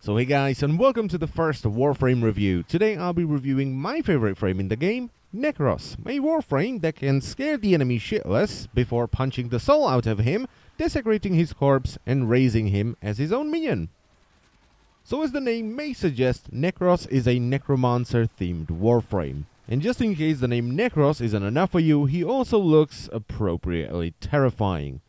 So hey guys, and welcome to the first Warframe review. Today I'll be reviewing my favorite frame in the game, Nekros, a Warframe that can scare the enemy shitless before punching the soul out of him, desecrating his corpse, and raising him as his own minion. So as the name may suggest, Nekros is a necromancer-themed Warframe. And just in case the name Nekros isn't enough for you, he also looks appropriately terrifying.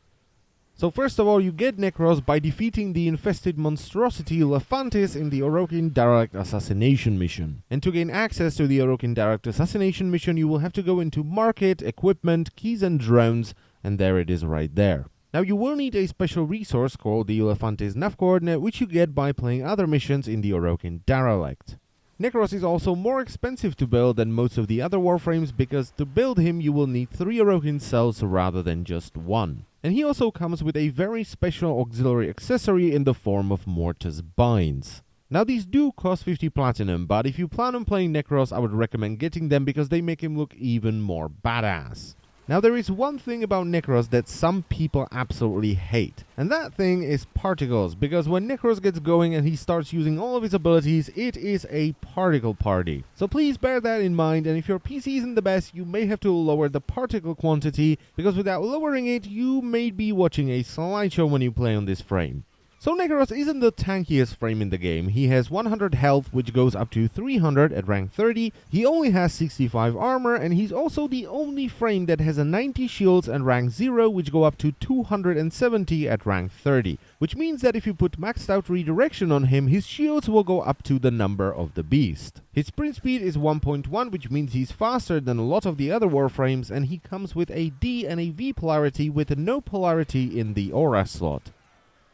So first of all, you get Nekros by defeating the infested monstrosity Lephantis in the Orokin Derelict Assassination Mission. And to gain access to the Orokin Derelict Assassination Mission, you will have to go into Market, Equipment, Keys and Drones, and there it is right there. Now you will need a special resource called the Lephantis Nav Coordinate, which you get by playing other missions in the Orokin Derelict. Nekros is also more expensive to build than most of the other Warframes because to build him you will need 3 Orokin cells rather than just 1. And he also comes with a very special auxiliary accessory in the form of Mortis Binds. Now these do cost 50 platinum, but if you plan on playing Nekros, I would recommend getting them because they make him look even more badass. Now there is one thing about Nekros that some people absolutely hate, and that thing is particles, because when Nekros gets going and he starts using all of his abilities, it is a particle party. So please bear that in mind, and if your PC isn't the best, you may have to lower the particle quantity, because without lowering it, you may be watching a slideshow when you play on this frame. So Nekros isn't the tankiest frame in the game. He has 100 health, which goes up to 300 at rank 30. He only has 65 armor, and he's also the only frame that has a 90 shields and rank 0, which go up to 270 at rank 30. Which means that if you put maxed out redirection on him, his shields will go up to the number of the beast. His sprint speed is 1.1, which means he's faster than a lot of the other Warframes, and he comes with a D and a V polarity with no polarity in the aura slot.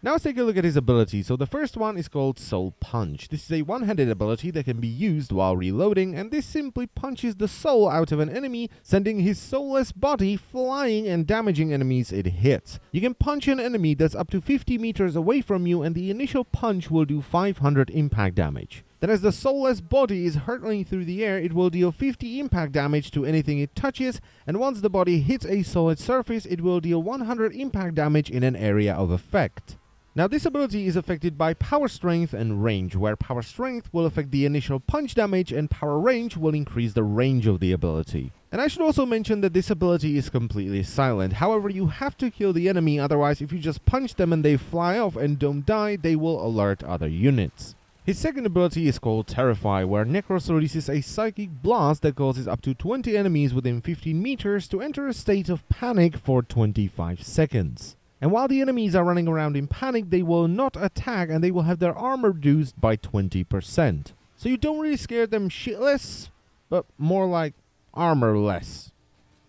Now let's take a look at his ability. So the first one is called Soul Punch. This is a one-handed ability that can be used while reloading, and this simply punches the soul out of an enemy, sending his soulless body flying and damaging enemies it hits. You can punch an enemy that's up to 50 meters away from you, and the initial punch will do 500 impact damage. Then as the soulless body is hurtling through the air, it will deal 50 impact damage to anything it touches, and once the body hits a solid surface, it will deal 100 impact damage in an area of effect. Now this ability is affected by power strength and range, where power strength will affect the initial punch damage and power range will increase the range of the ability. And I should also mention that this ability is completely silent. However, you have to kill the enemy, otherwise if you just punch them and they fly off and don't die, they will alert other units. His second ability is called Terrify, where Nekros releases a psychic blast that causes up to 20 enemies within 15 meters to enter a state of panic for 25 seconds. And while the enemies are running around in panic, they will not attack and they will have their armor reduced by 20%. So you don't really scare them shitless, but more like armorless.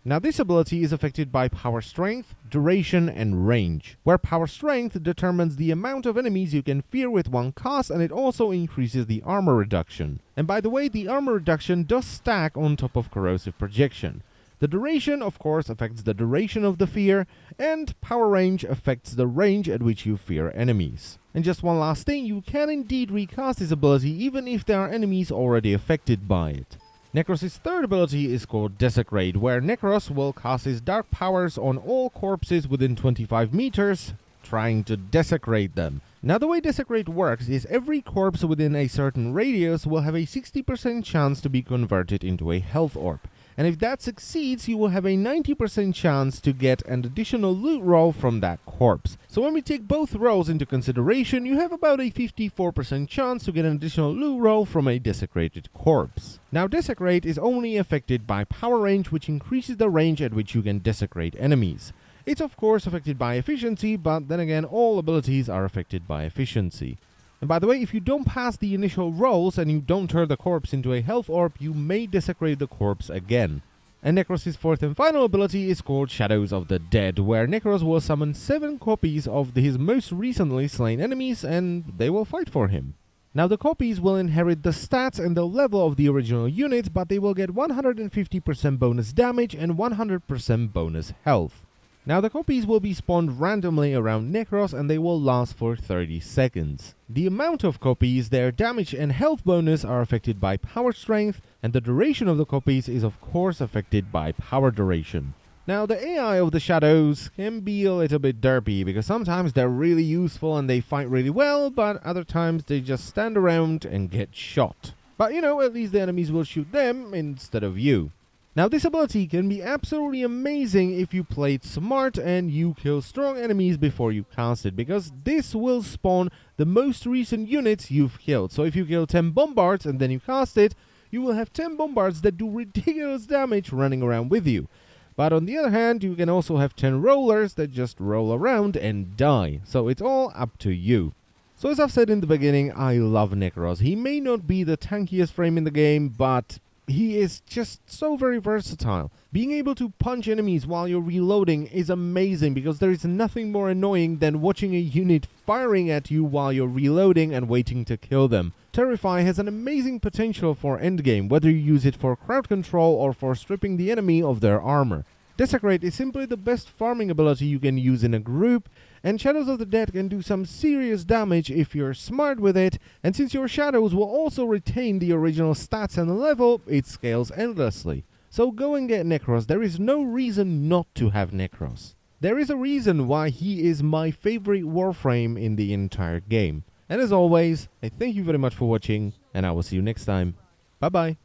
Now this ability is affected by power strength, duration, and range, where power strength determines the amount of enemies you can fear with one cast, and it also increases the armor reduction. And by the way, the armor reduction does stack on top of corrosive projection. The duration, of course, affects the duration of the fear, and power range affects the range at which you fear enemies. And just one last thing, you can indeed recast this ability even if there are enemies already affected by it. Nekros' third ability is called Desecrate, where Nekros will cast his dark powers on all corpses within 25 meters, trying to desecrate them. Now the way Desecrate works is every corpse within a certain radius will have a 60% chance to be converted into a health orb. And if that succeeds, you will have a 90% chance to get an additional loot roll from that corpse. So when we take both rolls into consideration, you have about a 54% chance to get an additional loot roll from a desecrated corpse. Now Desecrate is only affected by power range, which increases the range at which you can desecrate enemies. It's of course affected by efficiency, but then again all abilities are affected by efficiency. And by the way, if you don't pass the initial rolls and you don't turn the corpse into a health orb, you may desecrate the corpse again. And Nekros' fourth and final ability is called Shadows of the Dead, where Nekros will summon 7 copies of his most recently slain enemies and they will fight for him. Now the copies will inherit the stats and the level of the original unit, but they will get 150% bonus damage and 100% bonus health. Now the copies will be spawned randomly around Nekros and they will last for 30 seconds. The amount of copies, their damage and health bonus are affected by power strength, and the duration of the copies is of course affected by power duration. Now, the AI of the shadows can be a little bit derpy, because sometimes they're really useful and they fight really well, but other times they just stand around and get shot. But you know, at least the enemies will shoot them instead of you. Now, this ability can be absolutely amazing if you play it smart and you kill strong enemies before you cast it, because this will spawn the most recent units you've killed. So if you kill 10 bombards and then you cast it, you will have 10 bombards that do ridiculous damage running around with you. But on the other hand, you can also have 10 rollers that just roll around and die. So it's all up to you. So as I've said in the beginning, I love Nekros. He may not be the tankiest frame in the game, but he is just so very versatile. Being able to punch enemies while you're reloading is amazing, because there is nothing more annoying than watching a unit firing at you while you're reloading and waiting to kill them. Terrify has an amazing potential for endgame, whether you use it for crowd control or for stripping the enemy of their armor. Desecrate is simply the best farming ability you can use in a group, and Shadows of the Dead can do some serious damage if you're smart with it, and since your shadows will also retain the original stats and level, it scales endlessly. So go and get Nekros. There is no reason not to have Nekros. There is a reason why he is my favorite Warframe in the entire game. And as always, I thank you very much for watching, and I will see you next time. Bye bye.